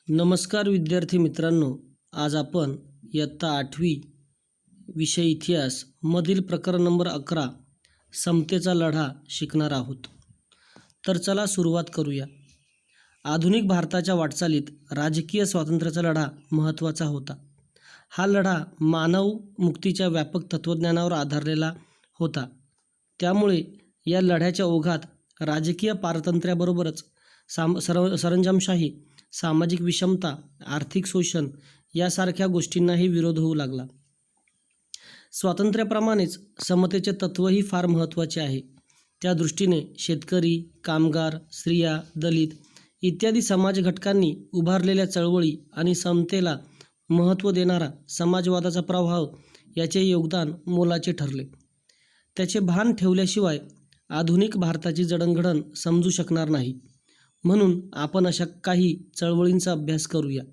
नमस्कार विद्यार्थी मित्रांनो, आज आपण इयत्ता 8वी विषय इतिहास मधील प्रकरण नंबर 11 समतेचा लढा शिकणार आहोत. तर चला सुरुवात करूया. आधुनिक भारताच्या वाटचालीत राजकीय स्वातंत्र्याचा लढा महत्त्वाचा होता. हा लढा मानव मुक्तीच्या व्यापक तत्त्वज्ञानावर आधारलेला होता. त्यामुळे या लढ्याच्या ओघात राजकीय पारतंत्र्याबरोबरच सरंजामशाही, सामाजिक विषमता, आर्थिक शोषण यासारख्या गोष्टींनाही विरोध होऊ लागला. स्वातंत्र्याप्रमाणेच समतेचे तत्त्वही फार महत्त्वाचे आहे. त्या दृष्टीने शेतकरी, कामगार, स्त्रिया, दलित इत्यादी समाज घटकांनी उभारलेल्या चळवळी आणि समतेला महत्त्व देणारा समाजवादाचा प्रभाव याचे योगदान मोलाचे ठरले. त्याचे भान ठेवल्याशिवाय आधुनिक भारताची जडणघडण समजू शकणार नाही. म्हणून आपण अशा काही चळवळींचा अभ्यास करूया.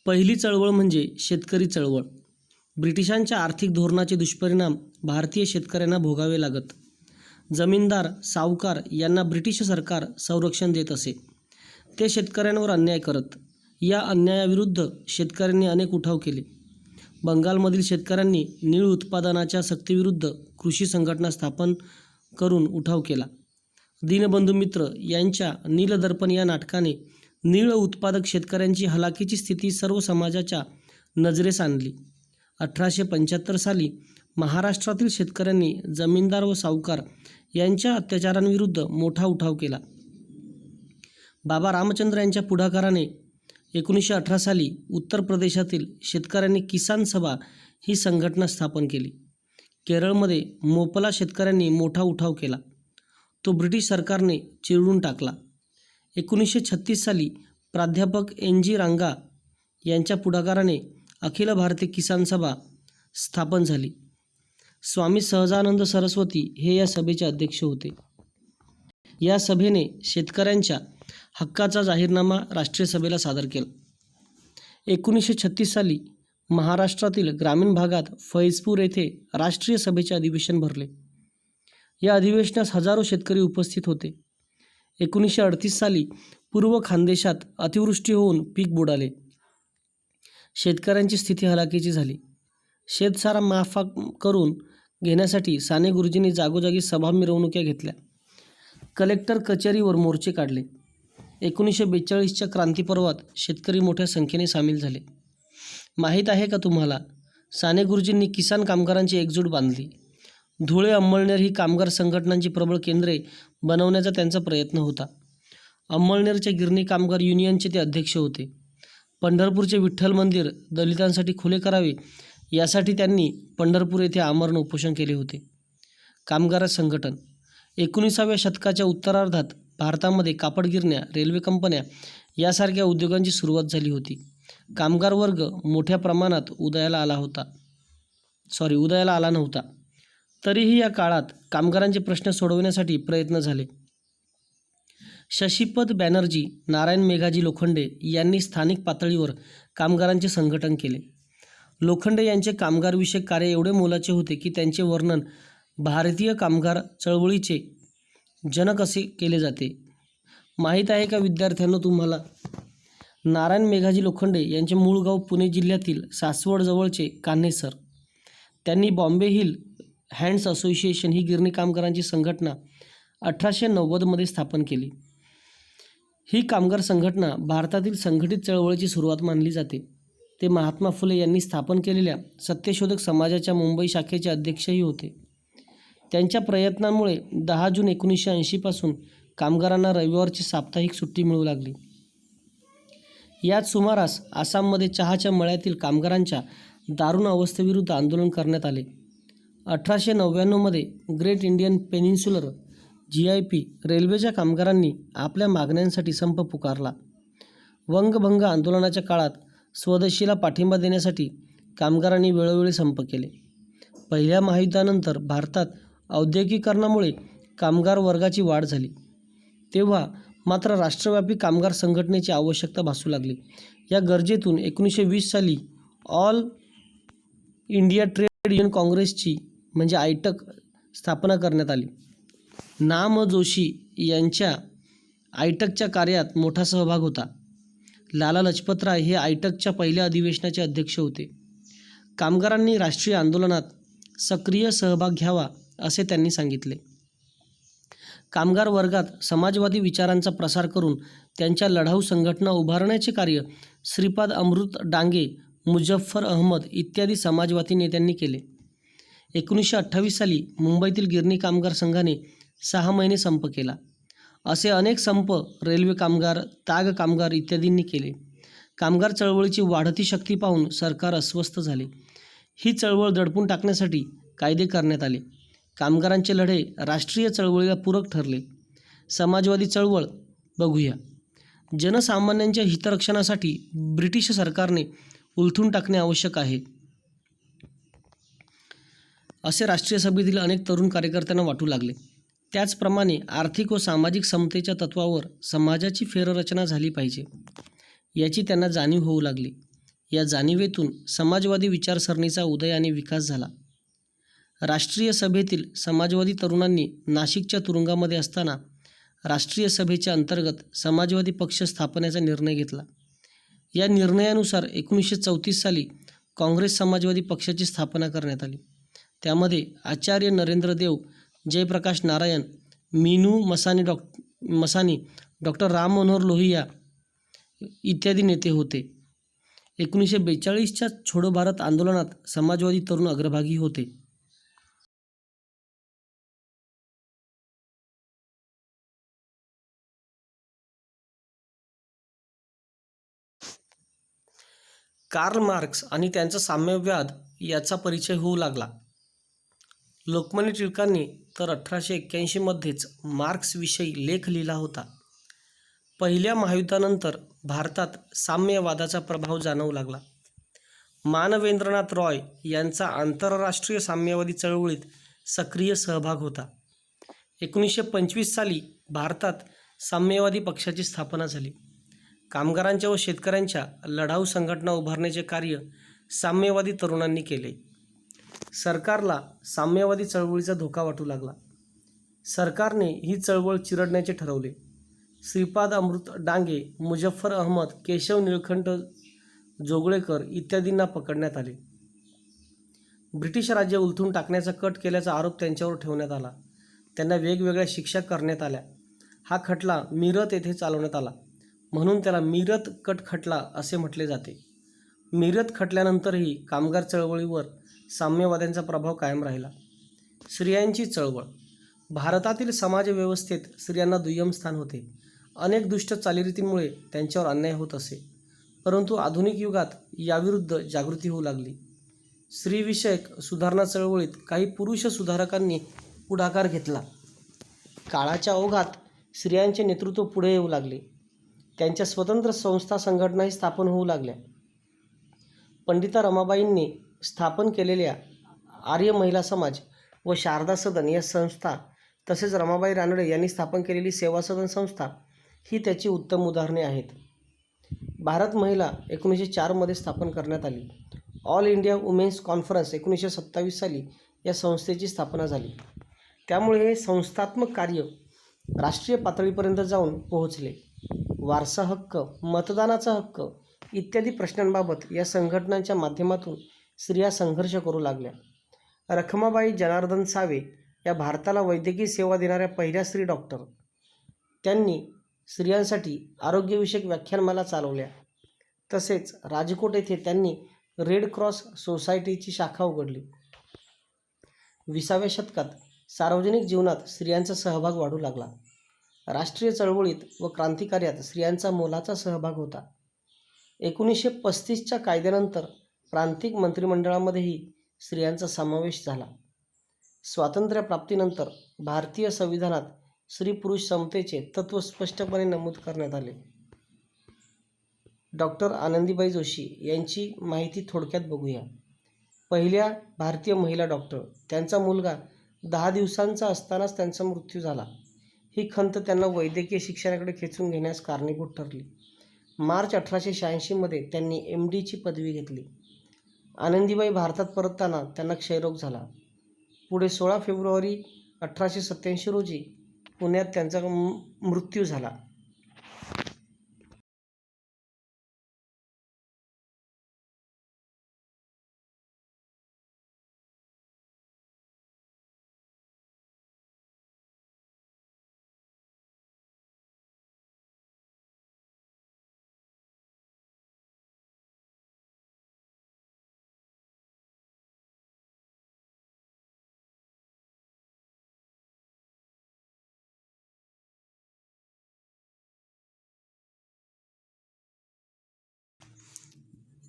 पहिली चळवळ म्हणजे शेतकरी चळवळ. ब्रिटिशांच्या आर्थिक धोरणाचे दुष्परिणाम भारतीय शेतकऱ्यांना भोगावे लागत. जमीनदार, सावकार यांना ब्रिटिश सरकार संरक्षण देत असे. ते शेतकऱ्यांवर अन्याय करत. या अन्यायाविरुद्ध शेतकऱ्यांनी अनेक उठाव केले. बंगालमधील शेतकऱ्यांनी नीळ उत्पादनाच्या सक्तीविरुद्ध कृषी संघटना स्थापन करून उठाव केला. दीनबंधू मित्र यांच्या नीलदर्पण या नाटकाने नीळ उत्पादक शेतकऱ्यांची हलाखीची स्थिती सर्व समाजाच्या नजरेस आणली. 1875 साली महाराष्ट्रातील शेतकऱ्यांनी जमीनदार व सावकार यांच्या अत्याचारांविरुद्ध मोठा उठाव केला. बाबा रामचंद्र यांच्या पुढाकाराने 1918 साली उत्तर प्रदेशातील शेतकऱ्यांनी किसान सभा ही संघटना स्थापन केली. केरळमध्ये मोपला शेतकऱ्यांनी मोठा उठाव केला. तो ब्रिटिश सरकारने चिरडून टाकला. 1936 साली प्राध्यापक NG रांगा यांच्या पुढाकाराने अखिल भारतीय किसान सभा स्थापन झाली. स्वामी सहजानंद सरस्वती हे या सभेचे अध्यक्ष होते. या सभेने शेतकऱ्यांच्या हक्काचा जाहीरनामा राष्ट्रीय सभेला सादर केला. 1936 साली महाराष्ट्रातील ग्रामीण भागात फैजपूर येथे राष्ट्रीय सभेचे अधिवेशन भरले. या अधिवेशनास हजारो शेतकरी उपस्थित होते. 1938 साली पूर्व खानदेशात अतिवृष्टी होऊन पीक बुडाले. शेतकऱ्यांची स्थिती हलाखीची झाली. शेतसारा माफ करून घेण्यासाठी साने गुरुजींनी जागोजागी सभा मिरवणुक्या घेतल्या. कलेक्टर कचेरीवर मोर्चे काढले. 1942च्या क्रांतीपर्वात शेतकरी मोठ्या संख्येने सामील झाले. माहीत आहे का तुम्हाला, साने गुरुजींनी किसान कामगारांची एकजूट बांधली. धुळे, अंमळनेर ही कामगार संघटनांची प्रबळ केंद्रे बनवण्याचा त्यांचा प्रयत्न होता. अंमळनेरच्या गिरणी कामगार युनियनचे ते अध्यक्ष होते. पंढरपूरचे विठ्ठल मंदिर दलितांसाठी खुले करावे यासाठी त्यांनी पंढरपूर येथे आमरण उपोषण केले होते. कामगार संघटन. 19व्या शतकाच्या उत्तरार्धात भारतामध्ये कापड गिरण्या, रेल्वे कंपन्या यासारख्या उद्योगांची सुरुवात झाली होती. कामगार वर्ग मोठ्या प्रमाणात उदयाला आला नव्हता. तरीही या काळात कामगारांचे प्रश्न सोडवण्यासाठी प्रयत्न झाले. शशीपद बॅनर्जी, नारायण मेघाजी लोखंडे यांनी स्थानिक पातळीवर कामगारांचे संघटन केले. लोखंडे यांचे कामगारविषयक कार्य एवढे मोलाचे होते की त्यांचे वर्णन भारतीय कामगार चळवळीचे जनक असे केले जाते. माहीत आहे का विद्यार्थ्यांनो तुम्हाला, नारायण मेघाजी लोखंडे यांचे मूळ गाव पुणे जिल्ह्यातील सासवड जवळचे कान्हे सर. त्यांनी बॉम्बे हिल हँड्स असोसिएशन ही गिरणी कामगारांची संघटना 1890 मध्ये स्थापन केली. ही कामगार संघटना भारतातील संघटित चळवळीची सुरुवात मानली जाते. ते महात्मा फुले यांनी स्थापन केलेल्या सत्यशोधक समाजाच्या मुंबई शाखेचे अध्यक्षही होते. त्यांच्या प्रयत्नांमुळे 10 जून 1980 पासून कामगारांना रविवारची साप्ताहिक सुट्टी मिळू लागली. याच सुमारास आसाममध्ये चहाच्या मळ्यातील कामगारांच्या दारुण अवस्थेविरुद्ध आंदोलन करण्यात आले. 1899 मध्ये ग्रेट इंडियन पेनिन्सुलर GIP रेल्वेच्या कामगारांनी आपल्या मागण्यांसाठी संप पुकारला. वंगभंग आंदोलनाच्या काळात स्वदेशीला पाठिंबा देण्यासाठी कामगारांनी वेळोवेळी संप केले. पहिल्या महायुद्धानंतर भारतात औद्योगिकीकरणामुळे कामगार वर्गाची वाढ झाली. तेव्हा मात्र राष्ट्रव्यापी कामगार संघटनेची आवश्यकता भासू लागली. या गरजेतून 1920 साली ऑल इंडिया ट्रेड युनियन काँग्रेसची म्हणजे ITUC स्थापना करण्यात आली. ना. म. जोशी यांच्या आयटकच्या कार्यात मोठा सहभाग होता. लाला लजपतराय हे आयटकच्या पहिल्या अधिवेशनाचे अध्यक्ष होते. कामगारांनी राष्ट्रीय आंदोलनात सक्रिय सहभाग घ्यावा असे त्यांनी सांगितले. कामगार वर्गात समाजवादी विचारांचा प्रसार करून त्यांच्या लढाऊ संघटना उभारण्याचे कार्य श्रीपाद अमृत डांगे, मुझफ्फर अहमद इत्यादी समाजवादी नेत्यांनी केले. 1928 साली मुंबईतील गिरणी कामगार संघाने 6 महिने संप केला. असे अनेक संप रेल्वे कामगार, ताग कामगार इत्यादींनी केले. कामगार चळवळीची वाढती शक्ती पाहून सरकार अस्वस्थ झाले. ही चळवळ दडपून टाकण्यासाठी कायदे करण्यात आले. कामगारांचे लढे राष्ट्रीय चळवळीला पूरक ठरले. समाजवादी चळवळ बघूया. जनसामान्यांच्या हितरक्षणासाठी ब्रिटिश सरकारने उलथून टाकणे आवश्यक आहे, असे राष्ट्रीय सभेतील अनेक तरुण कार्यकर्त्यांना वाटू लागले. त्याचप्रमाणे आर्थिक व सामाजिक समतेच्या तत्त्वावर समाजाची फेररचना झाली पाहिजे, याची त्यांना जाणीव होऊ लागली. या जाणीवेतून समाजवादी विचारसरणीचा उदय आणि विकास झाला. राष्ट्रीय सभेतील समाजवादी तरुणांनी नाशिकच्या तुरुंगामध्ये असताना राष्ट्रीय सभेच्या अंतर्गत समाजवादी पक्ष स्थापनेचा निर्णय घेतला. या निर्णयानुसार 1934 साली काँग्रेस समाजवादी पक्षाची स्थापना करण्यात आली. त्यामध्ये आचार्य नरेंद्र देव, जयप्रकाश नारायण, मीनू मसानी, डॉक्टर राम मनोहर लोहिया इत्यादी नेते होते. 1942च्या छोडो भारत आंदोलनात समाजवादी तरुण अग्रभागी होते. कार्ल मार्क्स आणि त्यांचा साम्यवाद याचा परिचय होऊ लागला. लोकमान्य टिळकांनी तर 1881 मध्येच मार्क्सविषयी लेख लिहिला होता. पहिल्या महायुद्धानंतर भारतात साम्यवादाचा प्रभाव जाणवू लागला. मानवेंद्रनाथ रॉय यांचा आंतरराष्ट्रीय साम्यवादी चळवळीत सक्रिय सहभाग होता. 1925 साली भारतात साम्यवादी पक्षाची स्थापना झाली. कामगारांच्या व शेतकऱ्यांच्या लढाऊ संघटना उभारण्याचे कार्य साम्यवादी तरुणांनी केले. सरकारला साम्यवादी चळवळीचा धोका वाटू लागला. सरकारने ही चळवळ चिरडण्याचे ठरवले. श्रीपाद अमृत डांगे, मुझफ्फर अहमद, केशव निळकंठ जोगळेकर इत्यादींना पकडण्यात आले. ब्रिटिश राज्य उलथून टाकण्याचा कट केल्याचा आरोप त्यांच्यावर ठेवण्यात आला. त्यांना वेगवेगळ्या शिक्षा करण्यात आल्या. हा खटला मीरत येथे चालवण्यात आला, म्हणून त्याला मीरत कट खटला असे म्हटले जाते. मीरत खटल्यानंतरही कामगार चळवळीवर साम्यवाद्यांचा प्रभाव कायम राहिला. स्त्रियांची चळवळ. भारतातील समाजव्यवस्थेत स्त्रियांना दुय्यम स्थान होते. अनेक दुष्ट चालीरीतींमुळे त्यांच्यावर अन्याय होत असे, परंतु आधुनिक युगात याविरुद्ध जागृती होऊ लागली. स्त्रीविषयक सुधारणा चळवळीत काही पुरुष सुधारकांनी पुढाकार घेतला. काळाच्या ओघात स्त्रियांचे नेतृत्व पुढे येऊ लागले. त्यांच्या स्वतंत्र संस्था संघटनाही स्थापन होऊ लागल्या. पंडिता रमाबाईंनी स्थापन केलेल्या आर्य महिला समाज व शारदा सदन या संस्था, तसेच रमाबाई रानडे यांनी स्थापन केलेली सेवा सदन संस्था ही त्याची उत्तम उदाहरणे आहेत. भारत महिला 1904 मध्ये स्थापन करण्यात आली. ऑल इंडिया वुमेन्स कॉन्फरन्स 1927 साली या संस्थेची स्थापना झाली. त्यामुळे हे संस्थात्मक कार्य राष्ट्रीय पातळीपर्यंत जाऊन पोहोचले. वारसा हक्क, मतदानाचा हक्क इत्यादी प्रश्नांबाबत या संघटनांच्या माध्यमातून स्त्रिया संघर्ष करू लागल्या. रखमाबाई जनार्दन सावे या भारताला वैद्यकीय सेवा देणाऱ्या पहिल्या स्त्री डॉक्टर. त्यांनी स्त्रियांसाठी आरोग्यविषयक व्याख्यानमाला चालवल्या. तसेच राजकोट येथे त्यांनी रेड क्रॉस सोसायटीची शाखा उघडली. 20व्या शतकात सार्वजनिक जीवनात स्त्रियांचा सहभाग वाढू लागला. राष्ट्रीय चळवळीत व क्रांतिकार्यात स्त्रियांचा मोलाचा सहभाग होता. 1935च्या कायद्यानंतर प्रांतिक मंत्रिमंडळामध्येही स्त्रियांचा समावेश झाला. स्वातंत्र्यप्राप्तीनंतर भारतीय संविधानात स्त्री पुरुष समतेचे तत्त्व स्पष्टपणे नमूद करण्यात आले. डॉक्टर आनंदीबाई जोशी यांची माहिती थोडक्यात बघूया. पहिल्या भारतीय महिला डॉक्टर. त्यांचा मुलगा 10 दिवसांचा असतानाच त्यांचा मृत्यू झाला. ही खंत त्यांना वैद्यकीय शिक्षणाकडे खेचून घेण्यास कारणीभूत ठरली. मार्च 1886 मध्ये त्यांनी MD ची पदवी घेतली. आनंदीबाई भारतात परतताना त्यांना क्षयरोग झाला. पुढे 16 फेब्रुवारी 1887 रोजी पुण्यात त्यांचा मृत्यू झाला.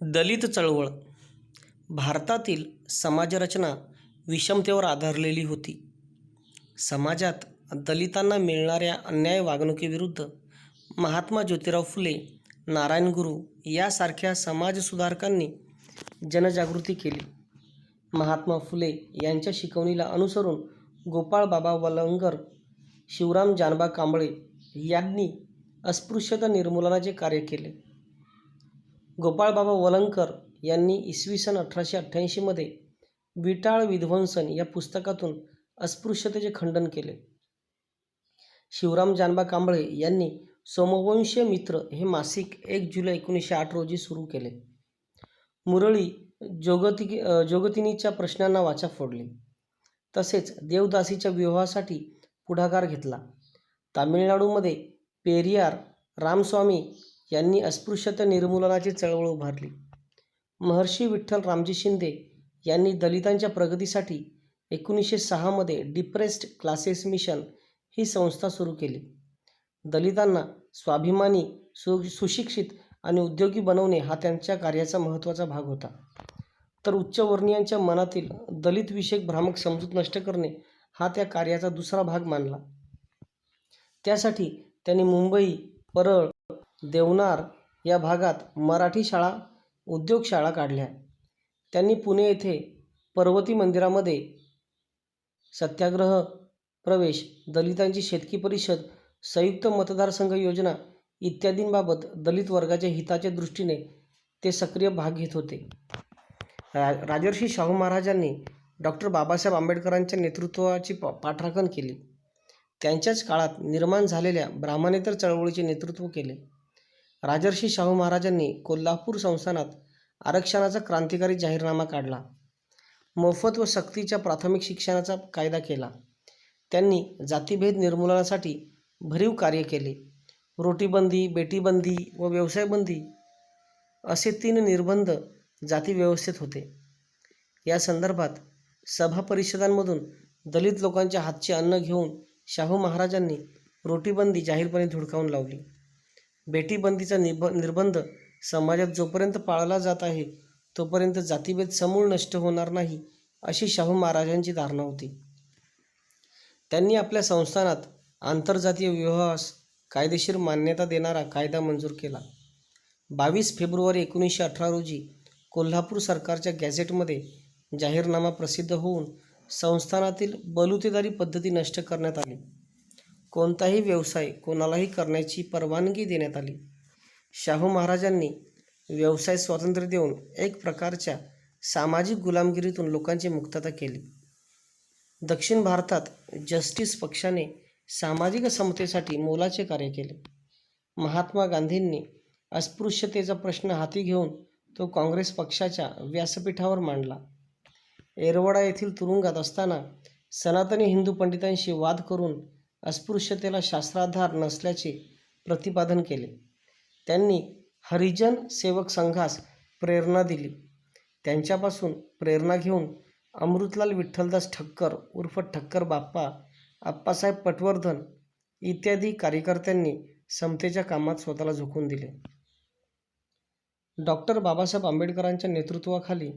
दलित चळवळ भारतातील समाजरचना विषमतेवर आधारलेली होती. समाजात दलितांना मिळणाऱ्या अन्याय वागणुकीविरुद्ध महात्मा ज्योतिराव फुले, नारायण गुरु यासारख्या समाजसुधारकांनी जनजागृती केली. महात्मा फुले यांच्या शिकवणीला अनुसरून गोपाळ बाबा वलंगकर, शिवराम जानबा कांबळे यांनी अस्पृश्यता निर्मूलनाचे कार्य केले. गोपाळबाबा वलंगकर यांनी इसवी सन 1888 मध्ये विटाळ विध्वंसन या पुस्तकातून अस्पृश्यतेचे खंडन केले. शिवराम जानबा कांबळे यांनी सोमवंशीय मित्र हे मासिक 1 जुलै 1908 रोजी सुरू केले. मुरळी जोगतिनीच्या प्रश्नांना वाचा फोडली. तसेच देवदासीच्या विवाहासाठी पुढाकार घेतला. तामिळनाडूमध्ये पेरियार रामस्वामी यांनी अस्पृश्यता निर्मूलनाची चळवळ उभारली. महर्षी विठ्ठल रामजी शिंदे यांनी दलितांच्या प्रगतीसाठी 1906 मध्ये डिप्रेस्ड क्लासेस मिशन ही संस्था सुरू केली. दलितांना स्वाभिमानी, सुशिक्षित आणि उद्योगी बनवणे हा त्यांच्या कार्याचा महत्त्वाचा भाग होता. तर उच्चवर्णीयांच्या मनातील दलितविषयक भ्रामक समजूत नष्ट करणे हा त्या कार्याचा दुसरा भाग मानला. त्यासाठी त्यांनी मुंबई, परळ, देवनार या भागात मराठी शाळा, उद्योगशाळा काढल्या. त्यांनी पुणे येथे पर्वती मंदिरामध्ये सत्याग्रह, प्रवेश, दलितांची शेतकी परिषद, संयुक्त मतदारसंघ योजना इत्यादींबाबत दलित वर्गाच्या हिताच्या दृष्टीने ते सक्रिय भाग घेत होते. राजर्षी शाहू महाराजांनी डॉक्टर बाबासाहेब आंबेडकरांच्या नेतृत्वाची पाठराखण केली. त्यांच्याच काळात निर्माण झालेल्या ब्राह्मणेतर चळवळीचे नेतृत्व केले. राजर्षी शाहू महाराजांनी कोल्हापूर संस्थानात आरक्षणाचा क्रांतिकारी जाहीरनामा काढला. मोफत व सक्तीच्या प्राथमिक शिक्षणाचा कायदा केला. त्यांनी जातीभेद निर्मूलनासाठी भरीव कार्य केले. रोटीबंदी, बेटीबंदी व व्यवसायबंदी असे 3 निर्बंध जाती व्यवस्थेत होते. या संदर्भात सभा परिषदांमधून दलित लोकांच्या हातचे अन्न घेऊन शाहू महाराजांनी रोटीबंदी जाहीरपणे धुडकावून लावली. बेटीबंदीचा निर्बंध समाजात जोपर्यंत पाळला जात आहे तोपर्यंत जातीभेद समूळ नष्ट होणार नाही अशी शाहू महाराजांची धारणा होती. त्यांनी आपल्या संस्थानात आंतरजातीय विवाहास कायदेशीर मान्यता देणारा कायदा मंजूर केला. 22 फेब्रुवारी 1918 रोजी कोल्हापूर सरकारच्या गॅझेटमध्ये जाहीरनामा प्रसिद्ध होऊन संस्थानातील बलुतेदारी पद्धती नष्ट करण्यात आली. कोणताही व्यवसाय कोणालाही करण्याची परवानगी देण्यात आली. शाहू महाराजांनी व्यवसाय स्वातंत्र्य देऊन एक प्रकारच्या सामाजिक गुलामगिरीतून लोकांची मुक्तता केली. दक्षिण भारतात जस्टिस पक्षाने सामाजिक समतेसाठी मोलाचे कार्य केले. महात्मा गांधींनी अस्पृश्यतेचा प्रश्न हाती घेऊन तो काँग्रेस पक्षाच्या व्यासपीठावर मांडला. येरवडा येथील तुरुंगात असताना सनातनी हिंदू पंडितांशी वाद करून अस्पृश्यतेला शास्त्राधार नसल्याचे प्रतिपादन केले. त्यांनी हरिजन सेवक संघास प्रेरणा दिली. त्यांच्यापासून प्रेरणा घेऊन अमृतलाल विठ्ठलदास ठक्कर उर्फ ठक्कर बाप्पा, आप्पासाहेब पटवर्धन इत्यादी कार्यकर्त्यांनी समतेच्या कामात स्वतःला झोकून दिले. डॉक्टर बाबासाहेब आंबेडकरांच्या नेतृत्वाखाली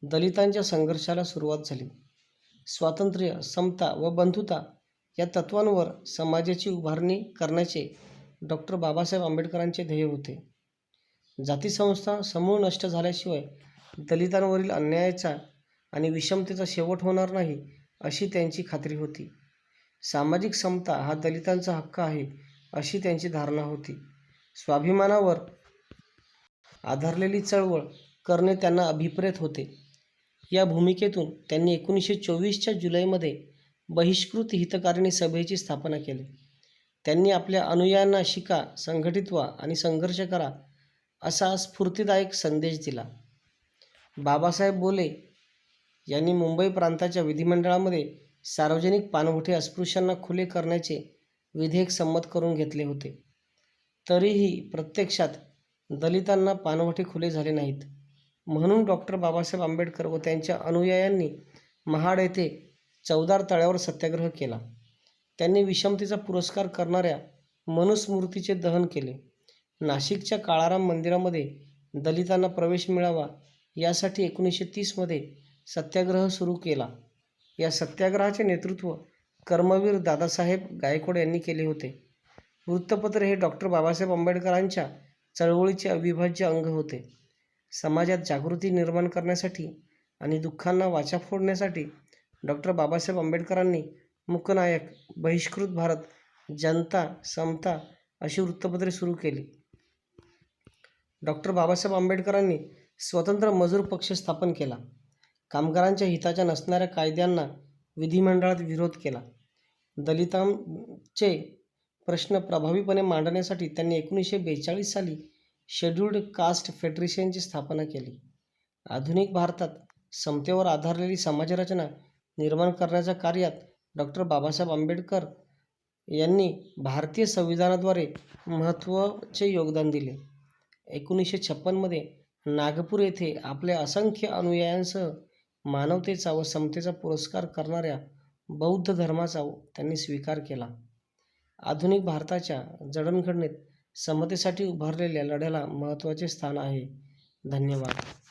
दलितांच्या संघर्षाला सुरुवात झाली. स्वातंत्र्य, समता व बंधुता या तत्त्वांवर समाजाची उभारणी करण्याचे डॉक्टर बाबासाहेब आंबेडकरांचे ध्येय होते. जातीसंस्था समूळ नष्ट झाल्याशिवाय दलितांवरील अन्यायाचा आणि विषमतेचा शेवट होणार नाही अशी त्यांची खात्री होती. सामाजिक समता हा दलितांचा हक्क आहे अशी त्यांची धारणा होती. स्वाभिमानावर आधारलेली चळवळ करणे त्यांना अभिप्रेत होते. या भूमिकेतून त्यांनी 1924च्या जुलैमध्ये बहिष्कृत हितकारिणी सभेची स्थापना केली. त्यांनी आपल्या अनुयायांना शिका, संघटित व्हा आणि संघर्ष करा असा स्फूर्तिदायक संदेश दिला. बाबासाहेब बोले यांनी मुंबई प्रांताच्या विधिमंडळामध्ये सार्वजनिक पाणवठे अस्पृश्यांना खुले करण्याचे विधेयक संमत करून घेतले होते. तरीही प्रत्यक्षात दलितांना पाणवठे खुले झाले नाहीत. म्हणून डॉक्टर बाबासाहेब आंबेडकर व त्यांच्या अनुयायांनी महाड येथे चौदार तळ्यावर सत्याग्रह केला. त्यांनी विषमतेचा पुरस्कार करणाऱ्या मनुस्मृतीचे दहन केले. नाशिकच्या काळाराम मंदिरामध्ये दलितांना प्रवेश मिळावा यासाठी 1930मध्ये सत्याग्रह सुरू केला. या सत्याग्रहाचे नेतृत्व कर्मवीर दादासाहेब गायकवाड यांनी केले होते. वृत्तपत्र हे डॉक्टर बाबासाहेब आंबेडकरांच्या चळवळीचे अविभाज्य अंग होते. समाजात जागृती निर्माण करण्यासाठी आणि दुःखांना वाचा फोडण्यासाठी डॉक्टर बाबासाहेब आंबेडकरांनी मूकनायक, बहिष्कृत भारत, जनता, समता अशी वृत्तपत्रे सुरू केली. डॉक्टर बाबासाहेब आंबेडकरांनी स्वतंत्र मजूर पक्ष स्थापन केला. कामगारांच्या हिताच्या नसणाऱ्या कायद्यांना विधिमंडळात विरोध केला. दलितांचे प्रश्न प्रभावीपणे मांडण्यासाठी त्यांनी 1942 साली शेड्यूल्ड कास्ट फेडरेशनची स्थापना केली. आधुनिक भारतात समतेवर आधारलेली समाजरचना निर्माण करण्याच्या कार्यात डॉक्टर बाबासाहेब आंबेडकर यांनी भारतीय संविधानाद्वारे महत्त्वाचे योगदान दिले. 1956मध्ये नागपूर येथे आपल्या असंख्य अनुयायांसह मानवतेचा व समतेचा पुरस्कार करणाऱ्या बौद्ध धर्माचा त्यांनी स्वीकार केला. आधुनिक भारताच्या जडणघडणीत समतेसाठी उभारलेल्या लढ्याला महत्त्वाचे स्थान आहे. धन्यवाद.